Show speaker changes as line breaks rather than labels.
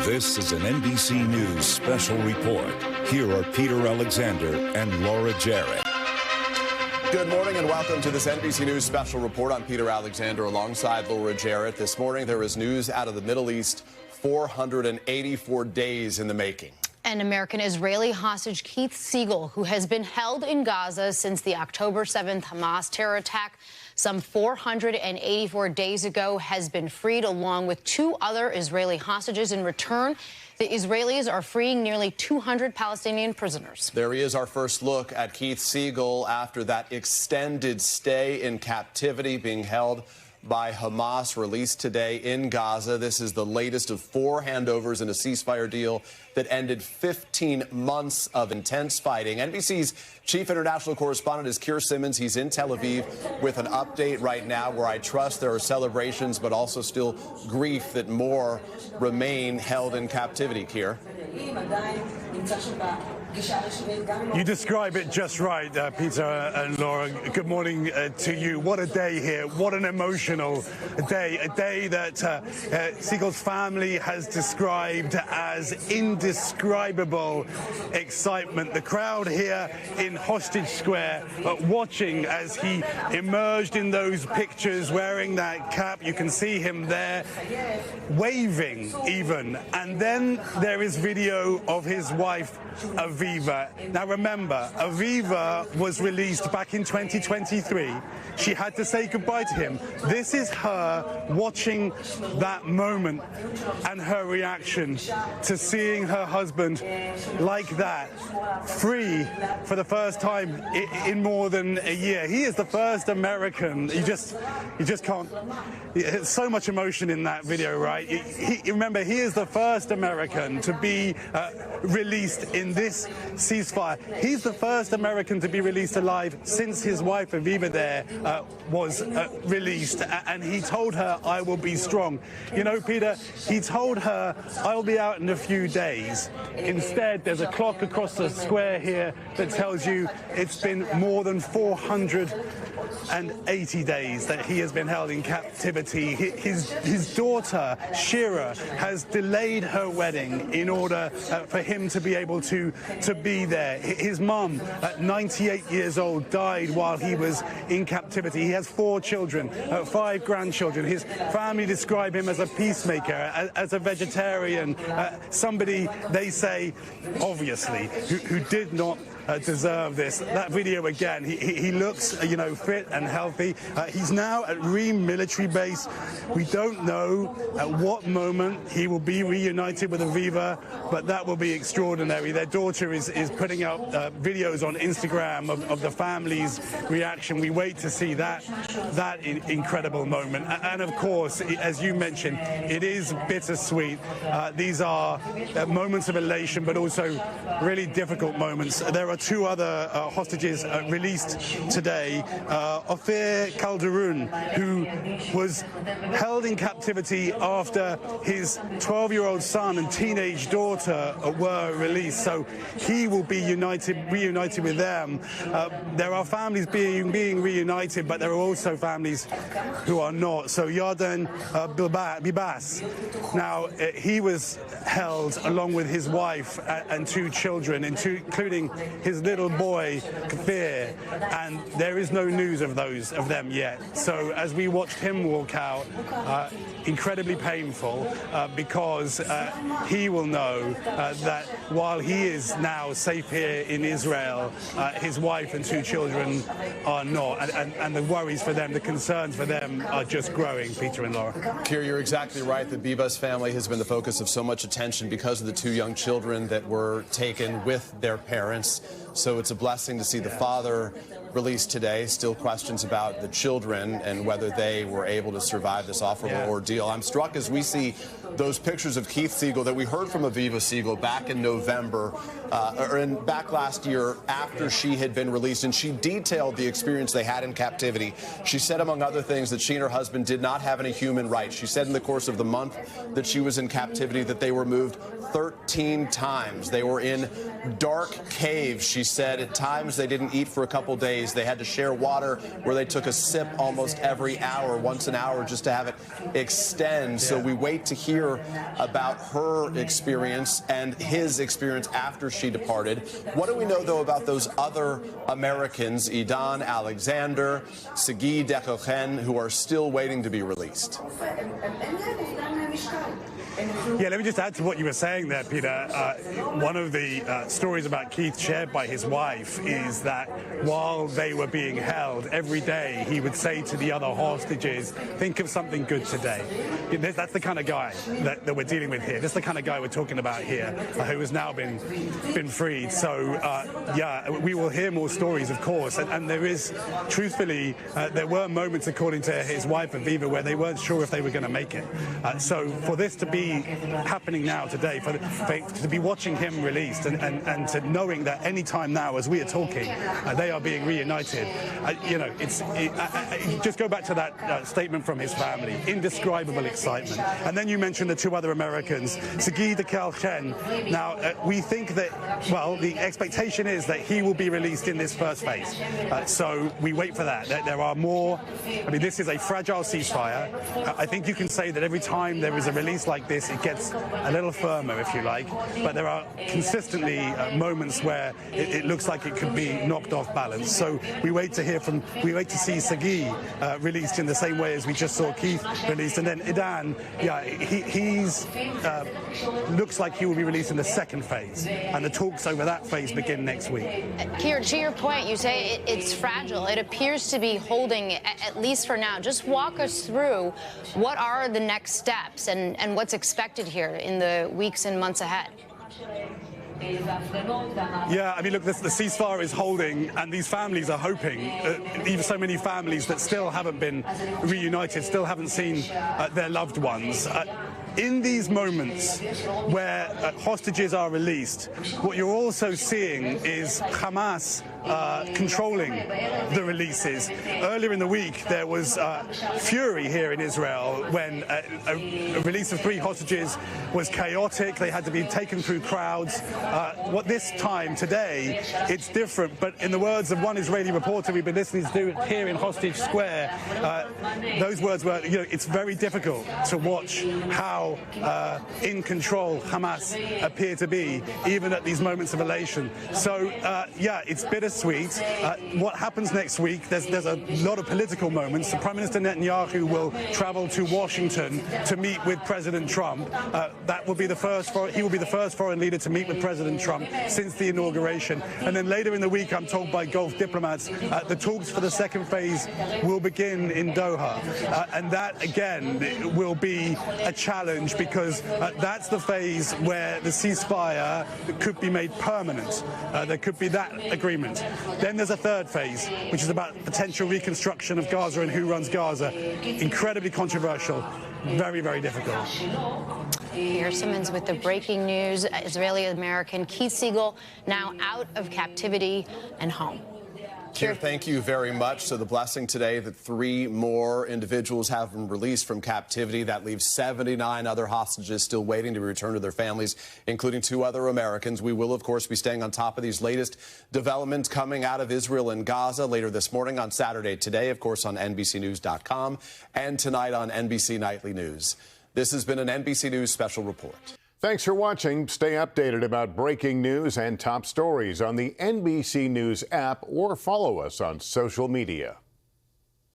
This is an NBC News special report. Here are Peter Alexander and Laura Jarrett.
Good morning and welcome to this NBC News special report. I'm Peter Alexander alongside Laura Jarrett. This morning there is news out of the Middle East, 484 days in the making.
An American-Israeli hostage, Keith Siegel, who has been held in Gaza since the October 7th Hamas terror attack some 484 days ago, has been freed along with two other Israeli hostages. In return, the Israelis are freeing nearly 200 Palestinian prisoners.
There he is, our first look at Keith Siegel after that extended stay in captivity, being held by Hamas, released today in Gaza. This is the latest of 4 handovers in a ceasefire deal that ended 15 months of intense fighting. NBC's chief international correspondent is Keir Simmons. He's in Tel Aviv with an update right now where I trust there are celebrations, but also still grief that more remain held in captivity. Keir.
You describe it just right, Peter and Laura. Good morning to you. What a day here. What an emotional day. A day that Siegel's family has described as indescribable excitement. The crowd here in Hostage Square watching as he emerged in those pictures wearing that cap. You can see him there waving even. And then there is video of his wife, Aviva. Now remember, Aviva was released back in 2023. She had to say goodbye to him. This is her watching that moment and her reaction to seeing her husband like that, free for the first time in more than a year. He is the first American. You just can't. There's so much emotion in that video, right? Remember, he is the first American to be released in this ceasefire. He's the first American to be released alive since his wife Aviva there was released, and he told her, "I will be strong." You know, Peter, he told her, "I'll be out in a few days." Instead, there's a clock across the square here that tells you it's been more than 480 days that he has been held in captivity. His daughter, Shira, has delayed her wedding in order for him to be able to be there. His mum, at 98 years old, died while he was in captivity. He has 4 children, 5 grandchildren. His family describe him as a peacemaker, as a vegetarian, somebody, they say, obviously, who did not deserve this. That video again, he looks, fit and healthy. He's now at Ream military base. We don't know at what moment he will be reunited with Aviva, but that will be extraordinary. Their daughter is putting out videos on Instagram of the family's reaction. We wait to see that incredible moment. And of course, as you mentioned, it is bittersweet. These are moments of elation, but also really difficult moments. There are 2 other hostages released today. Ophir Calderon, who was held in captivity after his 12-year-old son and teenage daughter were released. So he will be reunited with them. There are families being reunited, but there are also families who are not. So Yarden Bibas, now he was held along with his wife and 2 children, including his little boy, Kafir, and there is no news of them yet. So as we watched him walk out, incredibly painful, because he will know that while he is now safe here in Israel, his wife and 2 children are not, and the worries for them, the concerns for them are just growing, Peter and Laura.
Keir, you're exactly right. The Bibas family has been the focus of so much attention because of the 2 young children that were taken with their parents. So it's a blessing to see the father released today. Still questions about the children and whether they were able to survive this awful ordeal. I'm struck as we see those pictures of Keith Siegel that we heard from Aviva Siegel back in November, back last year after she had been released, and she detailed the experience they had in captivity. She said, among other things, that she and her husband did not have any human rights. She said in the course of the month that she was in captivity that they were moved 13 times. They were in dark caves, she said at times they didn't eat for a couple days. They had to share water where they took a sip almost every hour, once an hour, just to have it extend. So we wait to hear about her experience and his experience after she departed. What do we know, though, about those other Americans, Idan, Alexander, Sagi Dekochen, who are still waiting to be released?
Yeah, let me just add to what you were saying there, Peter. One of the stories about Keith shared by his wife is that while they were being held, every day he would say to the other hostages, think of something good today. That's the kind of guy that we're dealing with here. That's the kind of guy we're talking about here, who has now been freed. So, yeah, we will hear more stories, of course. And there is, truthfully, there were moments, according to his wife, Aviva, where they weren't sure if they were going to make it. So for this to be happening now today, to be watching him released and to knowing that any time now, as we are talking, they are being reunited, you know, just go back to that statement from his family, indescribable excitement. And then you mentioned the two other Americans, Sagi Dekochen. Now, we think that, well, the expectation is that he will be released in this first phase. So we wait for that. There are more. I mean, this is a fragile ceasefire. I think you can say that every time there is a release like this, it gets a little firmer, if you like, but there are consistently moments where it looks like it could be knocked off balance. So we wait to see Sagi released in the same way as we just saw Keith released, and then Idan, yeah, he's looks like he will be released in the second phase, and the talks over that phase begin next week.
Keir, to your point, you say it's fragile. It appears to be holding, at least for now. Just walk us through what are the next steps and what's expected here in the weeks and months ahead.
Yeah, I mean, look, the ceasefire is holding, and these families are hoping, even so many families that still haven't been reunited, still haven't seen their loved ones. In these moments where hostages are released, what you're also seeing is Hamas controlling the releases. Earlier in the week, there was fury here in Israel when a release of 3 hostages was chaotic. They had to be taken through crowds. What this time, today, it's different. But in the words of one Israeli reporter we've been listening to here in Hostage Square, those words were, you know, it's very difficult to watch how in control Hamas appear to be, even at these moments of elation. So, yeah, it's bittersweet. What happens next week, there's a lot of political moments. The Prime Minister Netanyahu will travel to Washington to meet with President Trump. That will be the first he will be the first foreign leader to meet with President Trump since the inauguration. And then later in the week, I'm told by Gulf diplomats, the talks for the second phase will begin in Doha. And that, again, will be a challenge, because that's the phase where the ceasefire could be made permanent. There could be that agreement. Then there's a third phase, which is about potential reconstruction of Gaza and who runs Gaza. Incredibly controversial, very, very difficult.
Keir Simmons with the breaking news. Israeli-American Keith Siegel now out of captivity and home.
Keir, thank you very much. So the blessing today that 3 more individuals have been released from captivity. That leaves 79 other hostages still waiting to return to their families, including 2 other Americans. We will, of course, be staying on top of these latest developments coming out of Israel and Gaza later this morning, on Saturday today, of course, on NBCNews.com, and tonight on NBC Nightly News. This has been an NBC News special report.
Thanks for watching. Stay updated about breaking news and top stories on the NBC News app, or follow us on social media.